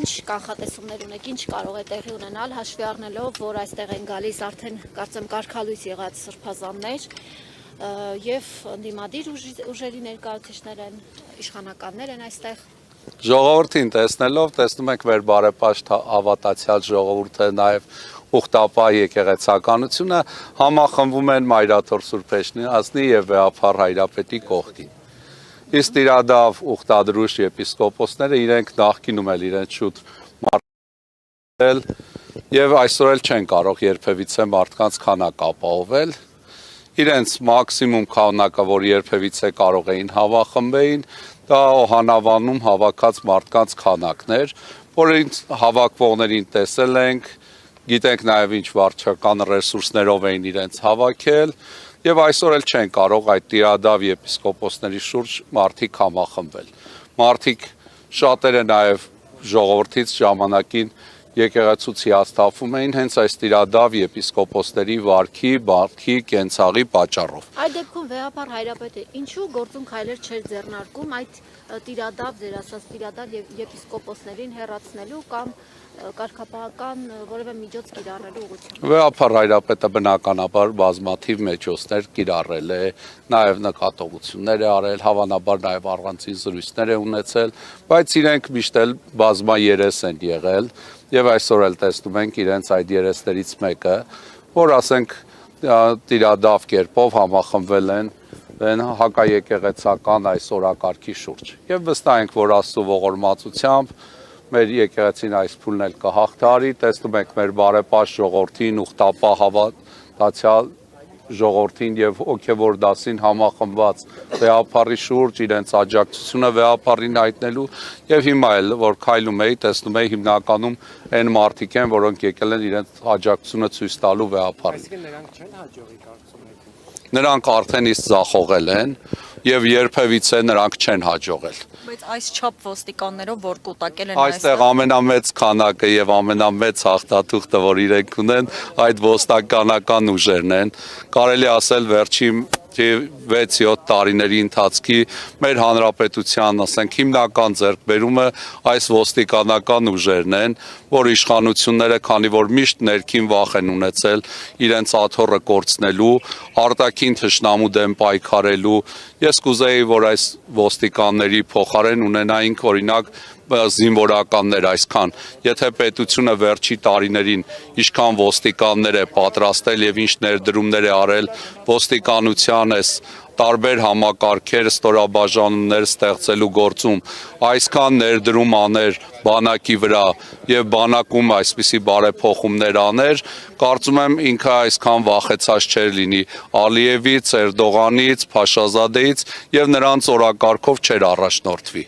ինչ կանխատեսումներ ունեք, ինչ կարող է տեղի ունենալ, հաշվի առնելով, որ այստեղ են գալիս արդեն կարծեմ կարգալույս եղած սրբազաններ եւ ընդդիմադիր ուժերի ներկայացուցիչներ են, իշխանականներ են այստեղ։ Ժողովրդին տեսնելով տեսնում ենք մեր բարեպաշտ հավատացյալ ժողովուրդը նաև ուխտապահ եկեղեցականությունը համախմբվում են Մայրաթոր Սուրբ Էջմիածնի եւ Վեհափառ Հայրապետի կողքին։ Իսկ Տիրադավ ուխտադրուժ եպիսկոպոսները իրենք նախկինում էլ իրենց շուտ մարդել եւ այսօր էլ չեն կարող երբևիցե մարդկանց քանակ ապահովել։ Իրենց մաքսիմում քանակը, որ երբևիցե կարող էին հավախմբեին, դա Օհանավանում հավաքած մարդկանց քանակներ, որին հավաքվողներին տեսել ենք, գիտենք նաև ինչ վարչական ռեսուրսներով էին իրենց հավաքել, եւ այսօր էլ չեն կարող այդ Տիրադավ եպիսկոպոսների շուրջ մարդիկ համախմբվել։ Մարդիկ շատերը նաև ժողովրդից ժամանակին եկեղեցուց հիասթափվում էին հենց այս Տիրադավ եպիսկոպոսների վարքի, բարքի, կենցաղի պատճառով։ Այդ դեպքում Վեհափառ Հայրապետը ինչու գործուն քայլեր չէր ձեռնարկում այդ Տիրադավ, ձեր ասած Տիրադավ եպիսկոպոսներին հեռացնելու կամ կարգապահական որևէ միջոց կիրառելու ուղղությամբ։ Վեհափառ Հայրապետը բնականաբար բազմաթիվ մեջոցներ կիրառել է, նաև նկատողություններ է արել, հավանաբար նաև առանցին զրույցներ է ունեցել, բայց իրենք միշտ էլ բազմաերես են եղել եւ այսօր էլ տեսնում ենք իրենց այդ երեսներից մեկը, որ ասենք Տիրադավ կերպով համախմբվել են հակաեկեղեցական այս օրակարգի շուրջ։ Եվ վստահ ենք, որ Աստծո ողորմածությամբ մեր եկեղեցին այս փուլն էլ կհաղթարի, տեսնում ենք մեր բարեպաշտ ժողովրդին, ուխտապահ հավատացյալ ժողովրդին եւ հոգեվոր դասին համախմբված Վեհափառի շուրջ իրենց աջակցությունը Վեհափառին հայտնելու եւ հիմա էլ որ քայլում էի, տեսնում էի հիմնականում այն մարդիկ են, որոնք եկել են իրենց աջակցությունը ցույց տալու Վեհափառին։ Այսինքն նրանք չեն հաջողի կարծում եք։ Նրանք արդեն իսկ ձախողել են եւ երբևիցե նրանք չեն հաջողել։ Բայց այս չափ ոստիկաններով որ կուտակել են այստեղ ամենամեծ քանակը եւ ամենամեծ հաղթաթուղթը, որ իրենք ունեն, այդ ոստիկանական ուժերն են։ Կարելի ասել վերջին 6-7 տարիների ընթացքի մեր հանրապետության, ասենք, հիմնական ձեռքբերումը այս ոստիկանական ուժերն են, որ իշխանությունները, քանի որ միշտ ներքին վախ են ունեցել իրենց աթոռը կորցնելու, արտաքին թշնամու դեմ պայքարելու, ես կուզեի, որ այս ոստիկանների փոխարեն ունենայինք օրինակ զինվորականներ այսքան, եթե պետությունը վերջի տարիներին ինչքան ոստիկաններ է պատրաստել եւ ինչ ներդրումներ է արել ոստիկանության էս տարբեր համակարգեր, ստորաբաժանումներ ստեղծելու գործում, այսքան ներդրում աներ բանակի վրա եւ բանակում այսպիսի բարեփոխումներ աներ, կարծում եմ ինքը այսքան վախեցած չէր լինի Ալիևից, Էրդողանից, Փաշազադեից եւ նրանց օրակարգով չէր առաջնորդվի։